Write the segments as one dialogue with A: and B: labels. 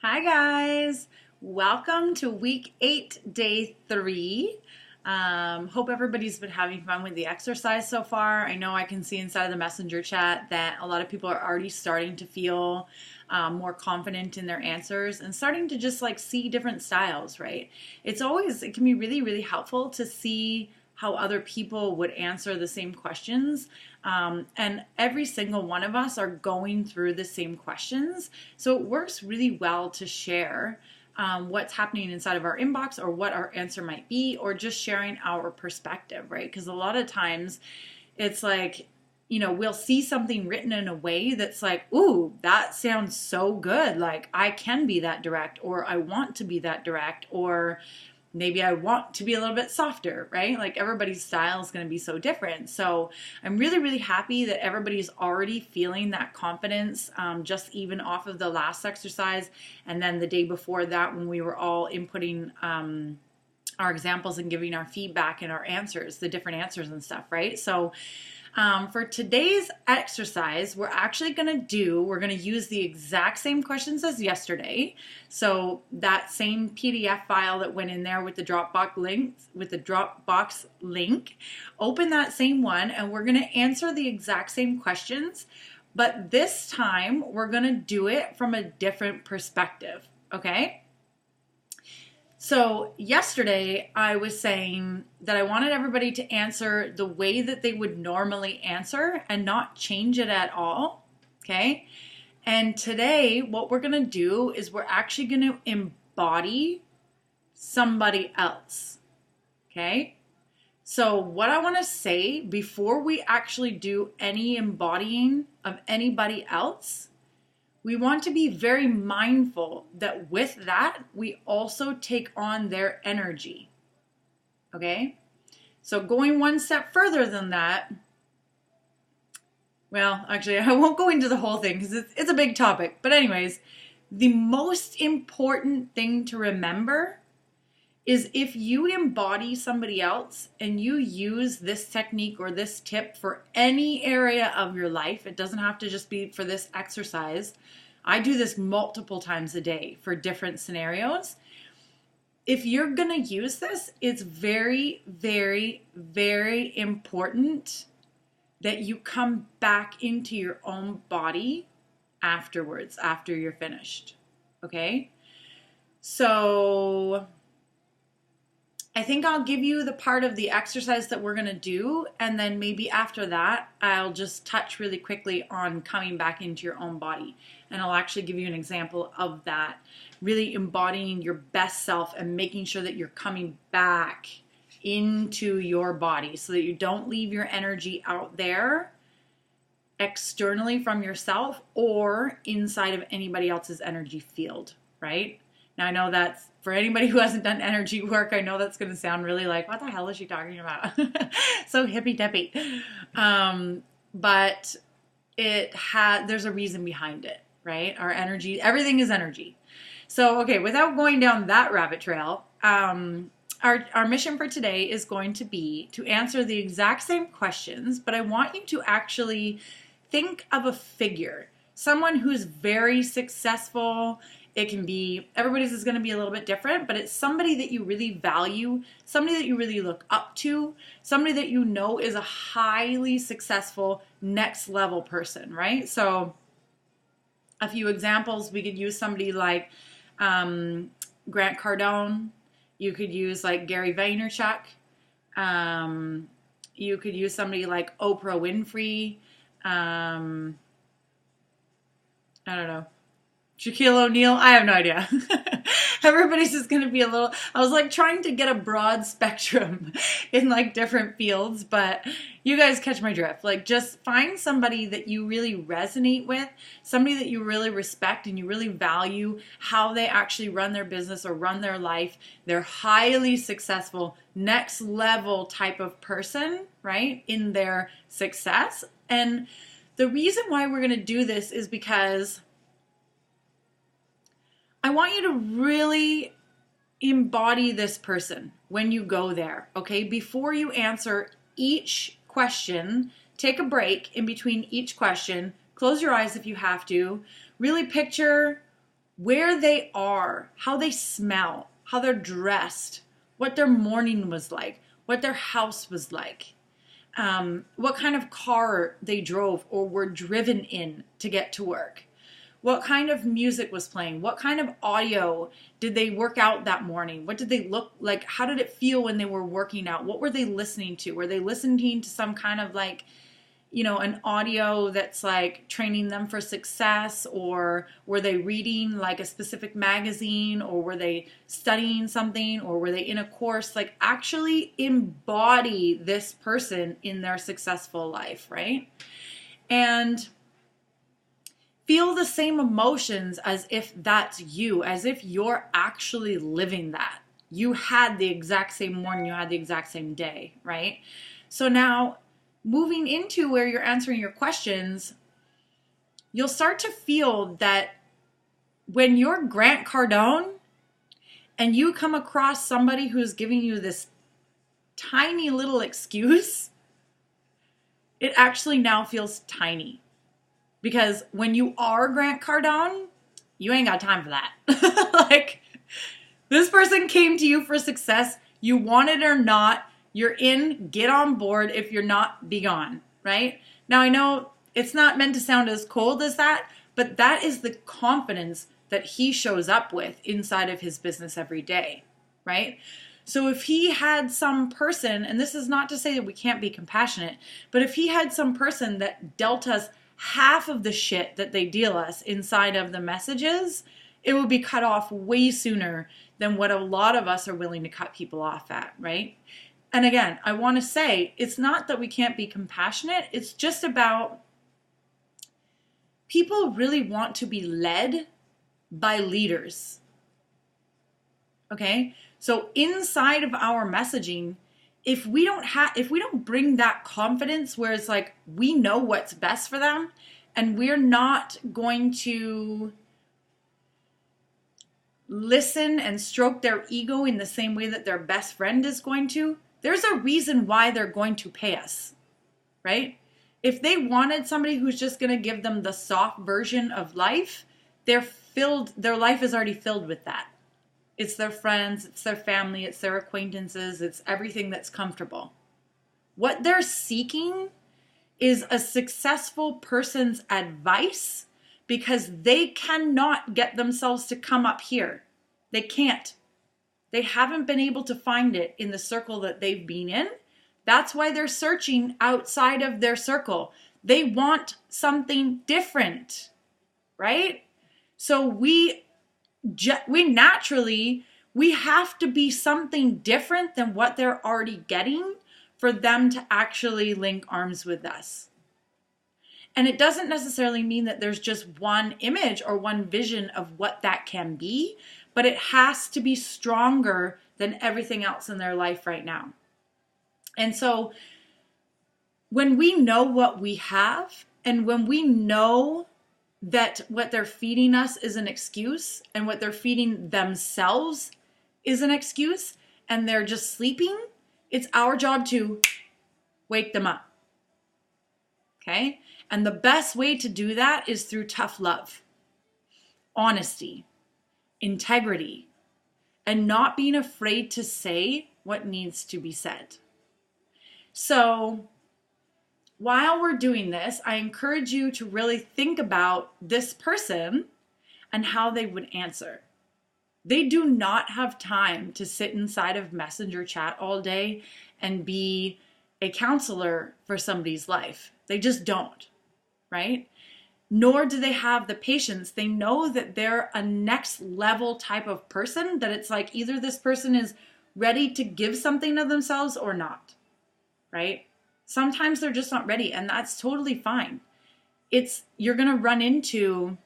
A: Hi guys, welcome to week 8, day 3. Hope everybody's been having fun with the exercise so far. I know I can see inside of the messenger chat that a lot of people are already starting to feel more confident in their answers and starting to just like see different styles, right? It can be really, really helpful to see how other people would answer the same questions. And every single one of us are going through the same questions. So it works really well to share what's happening inside of our inbox or what our answer might be, or just sharing our perspective, right? Because a lot of times it's like, we'll see something written in a way that's like, ooh, that sounds so good. Like I can be that direct, or I want to be that direct, or maybe I want to be a little bit softer, right? Like everybody's style is going to be so different. So I'm really, really happy that everybody's already feeling that confidence, just even off of the last exercise. And then the day before that, when we were all inputting our examples and giving our feedback and our answers, the different answers and stuff, right? So for today's exercise, we're going to use the exact same questions as yesterday. So that same PDF file that went in there with the Dropbox link, open that same one and we're going to answer the exact same questions, but this time we're going to do it from a different perspective, okay? So yesterday I was saying that I wanted everybody to answer the way that they would normally answer and not change it at all, okay? And today what we're going to do is we're actually going to embody somebody else, okay? So what I want to say before we actually do any embodying of anybody else, we want to be very mindful that with that, we also take on their energy, okay? So going one step further than that, well, actually, I won't go into the whole thing because it's a big topic. But anyways, the most important thing to remember is if you embody somebody else and you use this technique or this tip for any area of your life, it doesn't have to just be for this exercise. I do this multiple times a day for different scenarios. If you're going to use this, it's very, very, very important that you come back into your own body afterwards, after you're finished. Okay? So I think I'll give you the part of the exercise that we're going to do, and then maybe after that, I'll just touch really quickly on coming back into your own body. And I'll actually give you an example of that, really embodying your best self and making sure that you're coming back into your body so that you don't leave your energy out there externally from yourself or inside of anybody else's energy field, right? Now, I know that's, for anybody who hasn't done energy work, I know that's going to sound really like, what the hell is she talking about? So hippy-dippy. But there's a reason behind it, right? Our energy, everything is energy. So, okay, without going down that rabbit trail, our mission for today is going to be to answer the exact same questions, but I want you to actually think of a figure, someone who's very successful. It can be, everybody's is going to be a little bit different, but it's somebody that you really value, somebody that you really look up to, somebody that you know is a highly successful next level person, right? So a few examples, we could use somebody like Grant Cardone. You could use like Gary Vaynerchuk. You could use somebody like Oprah Winfrey. I don't know. Shaquille O'Neal, I have no idea. Everybody's just going to be a little, I was like trying to get a broad spectrum in like different fields, but you guys catch my drift. Like just find somebody that you really resonate with, somebody that you really respect and you really value how they actually run their business or run their life. They're highly successful, next level type of person, right, in their success. And the reason why we're going to do this is because I want you to really embody this person when you go there, okay? Before you answer each question, take a break in between each question, close your eyes if you have to, really picture where they are, how they smell, how they're dressed, what their morning was like, what their house was like, what kind of car they drove or were driven in to get to work, what kind of music was playing, what kind of audio did they work out that morning, what did they look like, how did it feel when they were working out, what were they listening to, were they listening to some kind of like, you know, an audio that's like training them for success, or were they reading like a specific magazine, or were they studying something, or were they in a course? Like actually embody this person in their successful life, right? And feel the same emotions as if that's you, as if you're actually living that. You had the exact same morning, you had the exact same day, right? So now, moving into where you're answering your questions, you'll start to feel that when you're Grant Cardone and you come across somebody who's giving you this tiny little excuse, it actually now feels tiny. Because when you are Grant Cardone, you ain't got time for that. Like, this person came to you for success. You want it or not. You're in, get on board. If you're not, be gone, right? Now, I know it's not meant to sound as cold as that, but that is the confidence that he shows up with inside of his business every day, right? So if he had some person, and this is not to say that we can't be compassionate, but if he had some person that dealt us half of the shit that they deal us inside of the messages, it would be cut off way sooner than what a lot of us are willing to cut people off at, right? And again, I want to say, it's not that we can't be compassionate. It's just about people really want to be led by leaders. Okay? So inside of our messaging, if we don't bring that confidence where it's like we know what's best for them, and we're not going to listen and stroke their ego in the same way that their best friend is going to, there's a reason why they're going to pay us, right? If they wanted somebody who's just going to give them the soft version of life, their life is already filled with that. It's their friends, it's their family, it's their acquaintances, it's everything that's comfortable. What they're seeking is a successful person's advice, because they cannot get themselves to come up here. They can't. They haven't been able to find it in the circle that they've been in. That's why they're searching outside of their circle. They want something different, right? So we naturally have to be something different than what they're already getting for them to actually link arms with us. And it doesn't necessarily mean that there's just one image or one vision of what that can be, but it has to be stronger than everything else in their life right now. And so when we know what we have, and when we know that what they're feeding us is an excuse, and what they're feeding themselves is an excuse, and they're just sleeping, it's our job to wake them up. Okay? And the best way to do that is through tough love, honesty, integrity, and not being afraid to say what needs to be said. So while we're doing this, I encourage you to really think about this person and how they would answer. They do not have time to sit inside of Messenger chat all day and be a counselor for somebody's life. They just don't, right? Nor do they have the patience. They know that they're a next level type of person, that it's like either this person is ready to give something of themselves or not, right? Sometimes they're just not ready, and that's totally fine. You're going to run into,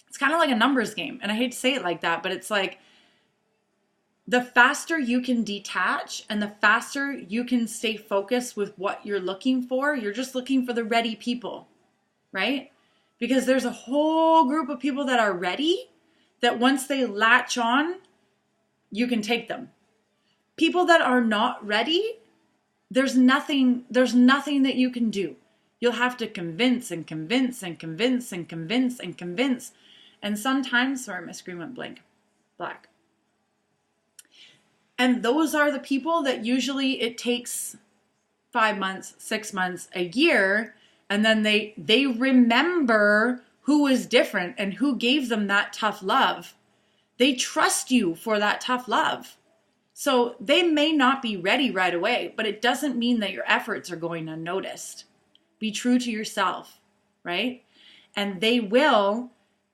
A: it's kind of like a numbers game. And I hate to say it like that, but it's like the faster you can detach and the faster you can stay focused with what you're looking for, you're just looking for the ready people, right? Because there's a whole group of people that are ready, that once they latch on, you can take them. People that are not ready, there's nothing that you can do. You'll have to convince and convince and convince and convince and convince. And sometimes, sorry, my screen went black. And those are the people that usually it takes 5 months, 6 months, a year, and then they remember who was different and who gave them that tough love. They trust you for that tough love. So they may not be ready right away, but it doesn't mean that your efforts are going unnoticed. Be true to yourself, right? And they will,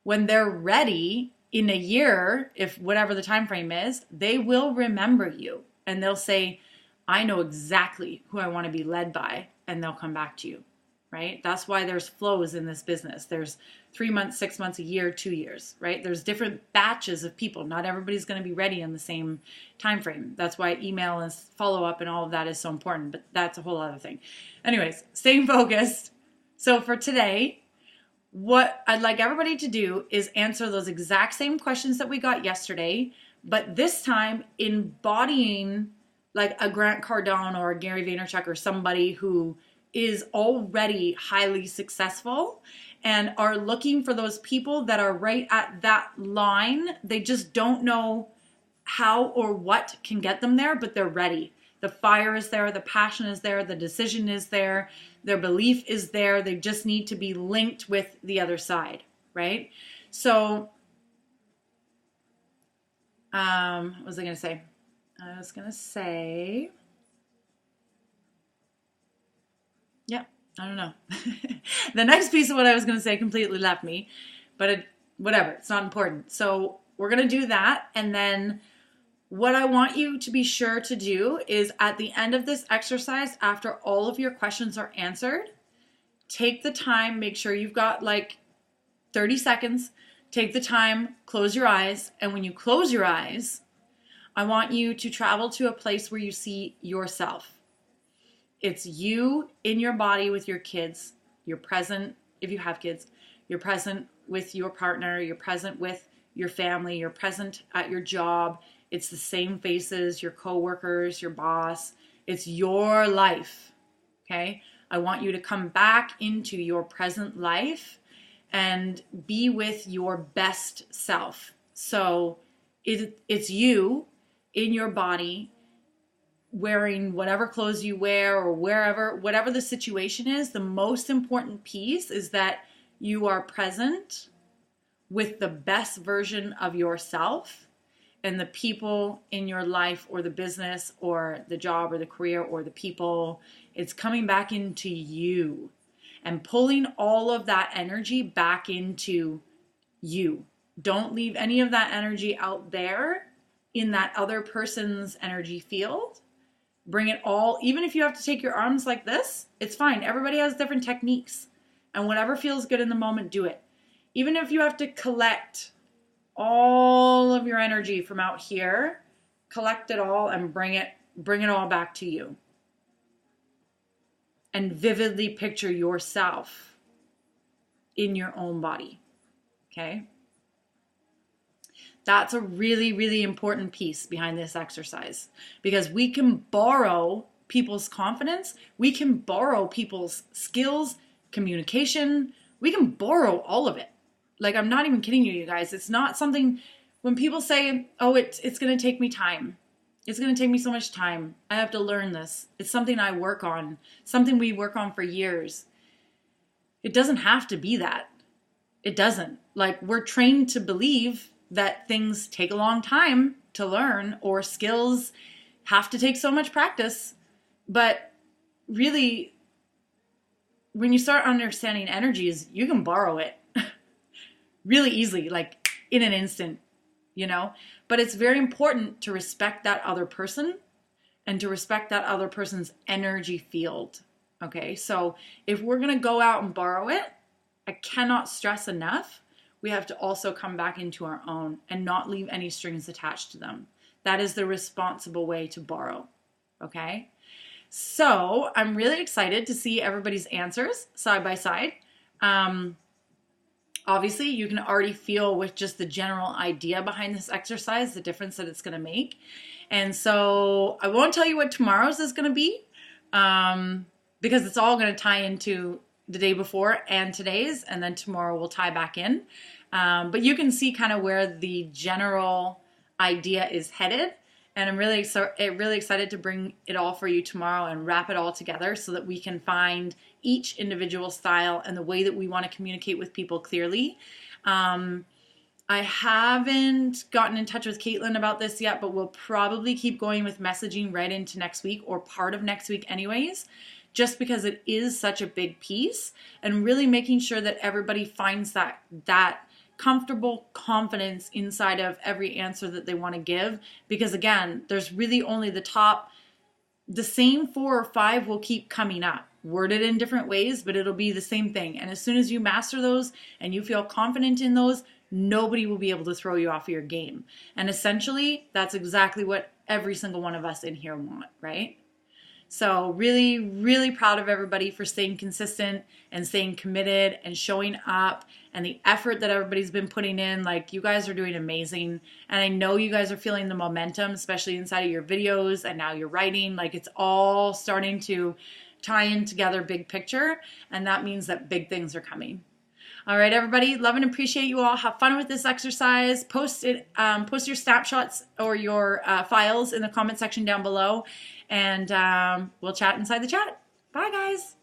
A: when they're ready in a year, if whatever the time frame is, they will remember you and they'll say, I know exactly who I want to be led by, and they'll come back to you, right? That's why there's flows in this business. There's 3 months, 6 months, a year, 2 years, right? There's different batches of people. Not everybody's going to be ready in the same time frame. That's why email and follow up and all of that is so important, but that's a whole other thing. Anyways, staying focused. So for today, what I'd like everybody to do is answer those exact same questions that we got yesterday, but this time embodying like a Grant Cardone or a Gary Vaynerchuk or somebody who is already highly successful and are looking for those people that are right at that line. They just don't know how or what can get them there, but they're ready. The fire is there, the passion is there, the decision is there, their belief is there. They just need to be linked with the other side, right? So, what was I going to say? I was going to say, yeah, I don't know. The next piece of what I was going to say completely left me, but whatever, it's not important. So we're going to do that. And then what I want you to be sure to do is at the end of this exercise, after all of your questions are answered, take the time, make sure you've got like 30 seconds, take the time, close your eyes. And when you close your eyes, I want you to travel to a place where you see yourself. It's you in your body with your kids. You're present, if you have kids, you're present with your partner, you're present with your family, you're present at your job. It's the same faces, your coworkers, your boss. It's your life, okay? I want you to come back into your present life and be with your best self. So it's you in your body, wearing whatever clothes you wear or whatever the situation is. The most important piece is that you are present with the best version of yourself, and the people in your life or the business or the job or the career or the people, it's coming back into you and pulling all of that energy back into you. Don't leave any of that energy out there in that other person's energy field. Bring it all, even if you have to take your arms like this, it's fine. Everybody has different techniques, and whatever feels good in the moment, do it. Even if you have to collect all of your energy from out here, collect it all and bring it all back to you. And vividly picture yourself in your own body, okay? That's a really, really important piece behind this exercise, because we can borrow people's confidence. We can borrow people's skills, communication. We can borrow all of it. Like, I'm not even kidding you guys. It's not something, when people say, oh, it's going to take me time. It's going to take me so much time. I have to learn this. It's something I work on, something we work on for years. It doesn't have to be that. It doesn't. Like, we're trained to believe that things take a long time to learn, or skills have to take so much practice. But really, when you start understanding energies, you can borrow it really easily, like in an instant, you know? But it's very important to respect that other person and to respect that other person's energy field, okay? So if we're gonna go out and borrow it, I cannot stress enough, we have to also come back into our own and not leave any strings attached to them. That is the responsible way to borrow, okay? So I'm really excited to see everybody's answers side by side. Obviously, you can already feel with just the general idea behind this exercise, the difference that it's going to make. And so I won't tell you what tomorrow's is going to be, because it's all going to tie into the day before and today's, and then tomorrow will tie back in. But you can see kind of where the general idea is headed. And I'm really excited to bring it all for you tomorrow and wrap it all together so that we can find each individual style and the way that we want to communicate with people clearly. I haven't gotten in touch with Caitlin about this yet, but we'll probably keep going with messaging right into next week or part of next week anyways, just because it is such a big piece, and really making sure that everybody finds that comfortable confidence inside of every answer that they want to give. Because again, there's really only the same 4 or 5 will keep coming up, worded in different ways, but it'll be the same thing. And as soon as you master those and you feel confident in those, nobody will be able to throw you off of your game. And essentially, that's exactly what every single one of us in here want, right? So really, really proud of everybody for staying consistent and staying committed and showing up, and the effort that everybody's been putting in. Like, you guys are doing amazing. And I know you guys are feeling the momentum, especially inside of your videos and now your writing. Like, it's all starting to tie in together, big picture. And that means that big things are coming. All right, everybody, love and appreciate you all. Have fun with this exercise. Post your snapshots or your files in the comment section down below, and we'll chat inside the chat. Bye, guys.